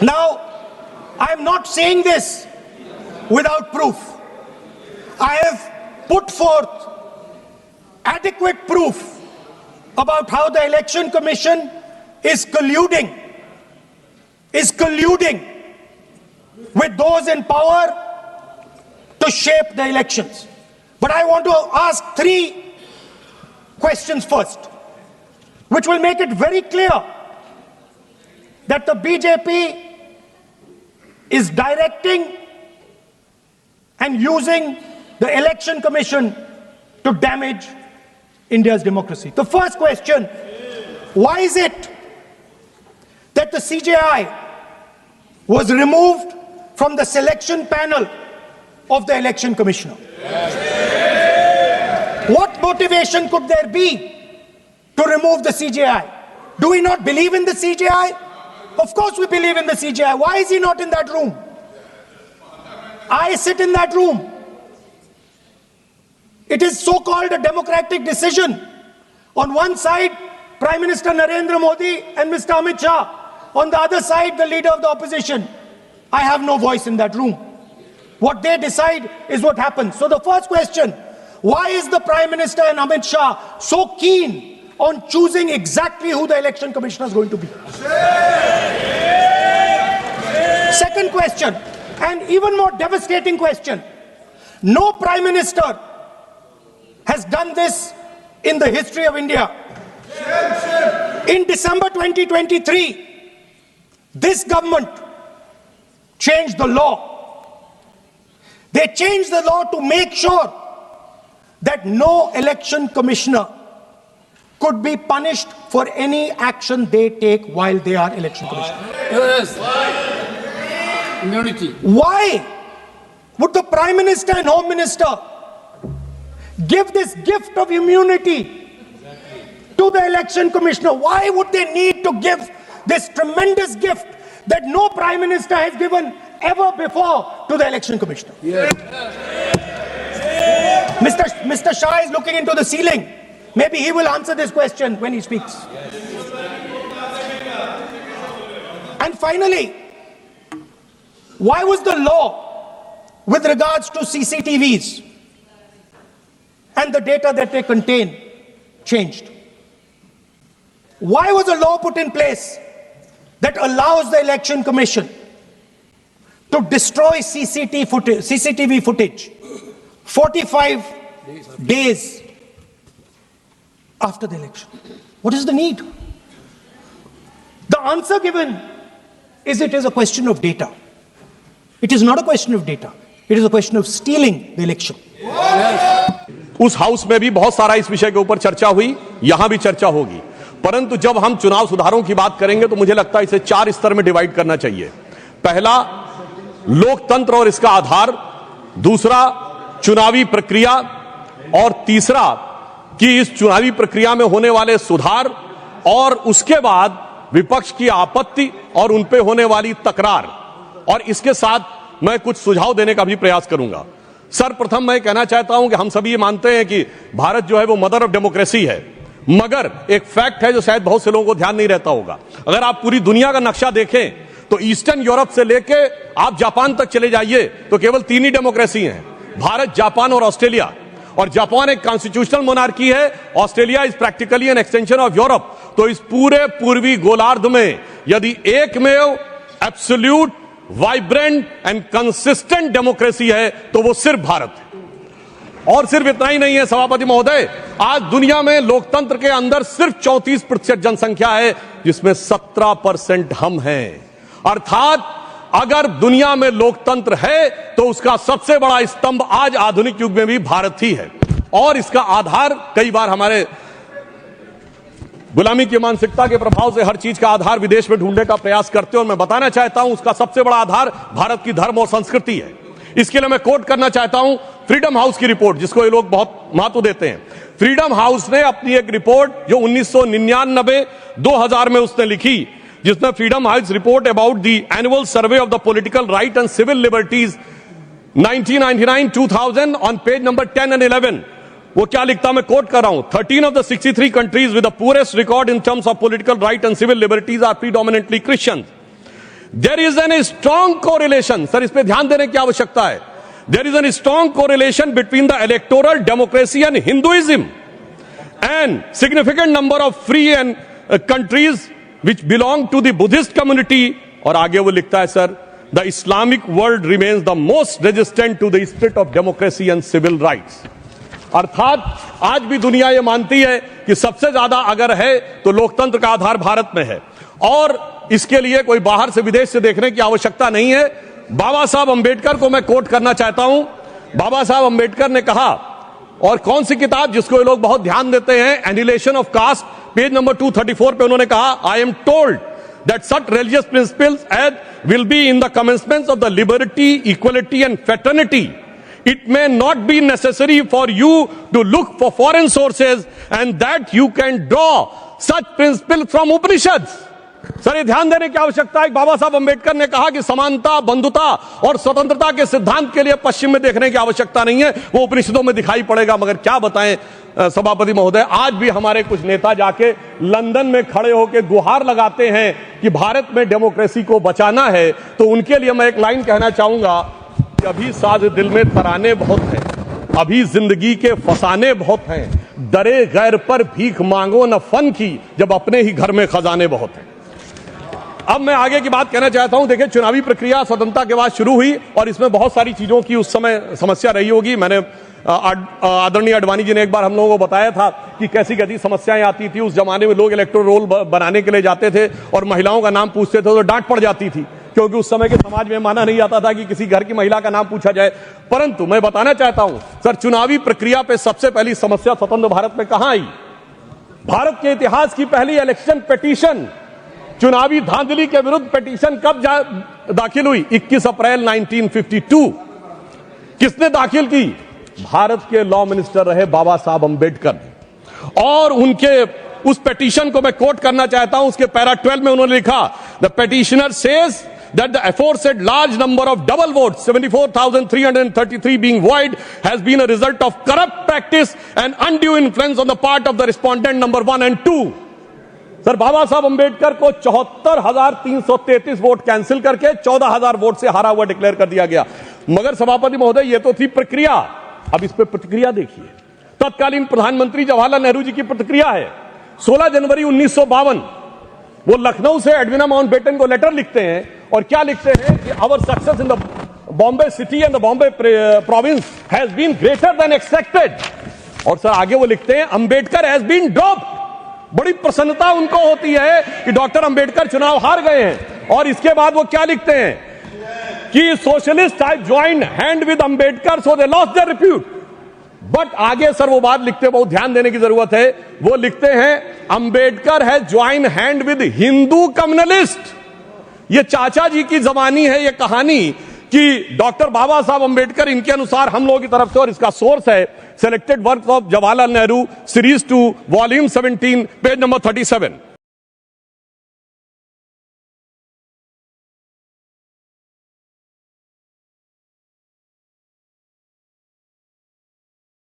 Now, I am not saying this without proof. I have put forth adequate proof about how the Election Commission is colluding with those in power to shape the elections. But I want to ask three questions first, which will make it very clear that the BJP is directing and using the Election Commission to damage India's democracy. The first question, why is it that the CJI was removed from the selection panel of the Election Commissioner? What motivation could there be to remove the CJI? Do we not believe in the CJI? Of course we believe in the CJI. Why is he not in that room? I sit in that room. It is so-called a democratic decision. On one side, Prime Minister Narendra Modi and Mr. Amit Shah. On the other side, the leader of the opposition. I have no voice in that room. What they decide is what happens. So the first question, why is the Prime Minister and Amit Shah so keen on choosing exactly who the Election Commissioner is going to be? Second question, and even more devastating question. No Prime Minister has done this in the history of India. In December 2023, this government changed the law. They changed the law to make sure that no election commissioner could be punished for any action they take while they are election commissioner. Yes. Immunity. Why would the Prime Minister and Home Minister give this gift of immunity to the election commissioner? Why would they need to give this tremendous gift that no Prime Minister has given ever before to the election commissioner? Yes. Mr. Shah is looking into the ceiling. Maybe he will answer this question when he speaks. And finally, why was the law with regards to CCTVs and the data that they contain changed? Why was a law put in place that allows the Election Commission to destroy CCTV footage 45 days after the election? What is the need? The answer given is it is a question of data. It is not a question of data. It is a question of stealing the election. उस house में भी बहुत सारा इस विषय के ऊपर चर्चा हुई, यहां भी चर्चा होगी, परंतु जब हम चुनाव सुधारों की बात करेंगे तो मुझे लगता है इसे 4 स्तर में डिवाइड करना चाहिए। पहला, लोकतंत्र और इसका आधार, दूसरा चुनावी प्रक्रिया, और तीसरा कि इस चुनावी प्रक्रिया में होने वाले सुधार, और उसके बाद विपक्ष की आपत्ति और उन पे होने वाली तकरार। और इसके साथ मैं कुछ सुझाव देने का भी प्रयास करूंगा। सर्वप्रथम मैं कहना चाहता हूं कि हम सभी ये मानते हैं कि भारत जो है वो मदर ऑफ डेमोक्रेसी है, मगर एक फैक्ट है जो शायद बहुत से लोगों को ध्यान नहीं रहता होगा। अगर आप पूरी दुनिया का नक्शा देखें तो ईस्टर्न यूरोप से लेके आप जापान तक चले जाइए तो केवल 3 ही डेमोक्रेसी हैं, भारत, जापान और ऑस्ट्रेलिया। और जापान एक कॉन्स्टिट्यूशनल मोनार्की है, Australia is practically an extension of Europe. तो इस पूरे पूर्वी गोलार्ध में यदि एकमेव absolute, vibrant and consistent democracy है तो वो सिर्फ भारत है। और सिर्फ इतना ही नहीं है सभापति महोदय, आज दुनिया में लोकतंत्र के अंदर सिर्फ 34% जनसंख्या है, जिसमें 17% हम हैं। अर्थात अगर दुनिया में लोकतंत्र है तो उसका सबसे बड़ा स्तंभ आज आधुनिक युग में भी भारत ही है। और इसका आधार कई बार हमारे गुलामी की मानसिकता के प्रभाव से हर चीज का आधार विदेश में ढूंढने का प्रयास करते हैं, और मैं बताना चाहता हूं उसका सबसे बड़ा आधार भारत की धर्म और संस्कृति है। इसके लिए मैं कोट करना चाहता हूं फ्रीडम हाउस की रिपोर्ट, जिसको ये लोग बहुत महत्व देते हैं। फ्रीडम हाउस ने अपनी एक रिपोर्ट जो 1999-2000 में उसने लिखी, जिसमें freedom house report about the annual survey of the political right and civil liberties 1999-2000 on page number 10 and 11, वो क्या लिखता, मैं कोट कर रहा हूं, 13 of the 63 countries with the poorest record in terms of political right and civil liberties are predominantly Christians. There is an strong correlation, sir इस पे ध्यान देने की आवश्यकता है, there is an strong correlation between the electoral democracy and Hinduism and significant number of free and countries which belong to the Buddhist community. और आगे वो लिखता है sir, the Islamic world remains the most resistant to the spirit of democracy and civil rights. अर्थात आज भी दुनिया यह मानती है कि सबसे ज्यादा अगर है तो लोकतंत्र का आधार भारत में है, और इसके लिए कोई बाहर से विदेश से देखने की आवश्यकता नहीं है। बाबा साहब अंबेडकर को मैं कोट करना चाहता हूं। बाबा साहब अंबेडकर ने कहा, और कौन सी किताब जिसको ये लोग बहुत ध्यान देते हैं, annihilation of caste, page number 234 पे उन्होंने कहा, I am told that such religious principles as will be in the commencements of the liberty, equality and fraternity. It may not be necessary for you to look for foreign sources and that you can draw such principles from Upanishads. Sir ये ध्यान देने की आवश्यकता है। बाबा साहब अंबेडकर ने कहा कि समानता, बंधुता और स्वतंत्रता के सिद्धांत के लिए पश्चिम में देखने की आवश्यकता नहीं है, वो उपनिषदों में दिखाई पड़ेगा। मगर क्या बताएं सभापति महोदय, आज भी हमारे कुछ नेता जाके लंदन में खड़े होकर गुहार लगाते हैं कि भारत में डेमोक्रेसी को बचाना है। तो उनके लिए मैं एक लाइन कहना चाहूंगा कि अभी साज दिल में तराने बहुत हैं, अभी जिंदगी के फसाने बहुत हैं, डरे गैर पर भीख मांगो न फन की, जब अपने ही घर में खजाने बहुत हैं। अब मैं आगे की बात कहना चाहता हूं। देखिए, चुनावी प्रक्रिया स्वतंत्रता के बाद शुरू हुई और इसमें बहुत सारी चीजों की उस समय समस्या रही होगी। मैंने आदरणीय आडवाणी जी ने एक बार हम लोगों को बताया था कि कैसी कैसी समस्याएं आती थी। उस जमाने में लोग इलेक्टोरल रोल बनाने के लिए जाते थे और महिलाओं का नाम पूछते थे तो डांट पड़ जाती थी, क्योंकि उस समय के समाज में माना नहीं आता था कि किसी घर की महिला का नाम पूछा जाए। परंतु मैं बताना चाहता हूं सर, चुनावी प्रक्रिया पे सबसे पहली समस्या स्वतंत्र भारत में कहां आई? भारत के इतिहास की पहली इलेक्शन पिटीशन, चुनावी धांधली के विरुद्ध पिटीशन कब दाखिल हुई? 21 अप्रैल 1952। किसने दाखिल की? भारत के लॉ मिनिस्टर रहे बाबा साहब अंबेडकर। और उनके उस पिटीशन को मैं कोट करना चाहता हूं। उसके पैरा 12 में उन्होंने लिखा, the petitioner says that the aforesaid large number of double votes, 74,333 being void, has been a result of corrupt practice and undue influence on the part of the respondent number 1 and 2. Sir, बाबा साहब अंबेडकर को 74,333 vote cancel करके 14,000 vote से हारा हुआ declare कर दिया गया। मगर सभापति महोदय, ये तो थी प्रक्रिया। अब इस पे प्रतिक्रिया देखिए। तत्कालीन प्रधानमंत्री जवाहरलाल नेहरू जी की प्रतिक्रिया है। 16 जनवरी 1952 वो लखनऊ से एडविना माउंटबेटन को लेटर लिखते हैं, और क्या लिखते हैं कि our success in the Bombay city and the Bombay province has been greater than expected. और सर आगे वो लिखते हैं, अंबेडकर हैज बीन ड्रॉप्ड। बड़ी प्रसन्नता उनको होती है कि डॉक्टर अंबेडकर चुनाव हार गए हैं। और इसके बाद वो क्या लिखते हैं कि socialist have joined hand with Ambedkar so they lost their repute. But आगे सर वो बात लिखते, बहुत ध्यान देने की जरूरत है। वो लिखते हैं, Ambedkar has joined hand with Hindu communalist. ये चाचा जी की जबानी है ये कहानी कि डॉक्टर बाबा साहब अंबेडकर, इनके अनुसार हम लोगों की तरफ से, और इसका सोर्स है selected works of Jawaharlal Nehru series 2 volume 17 page number 37।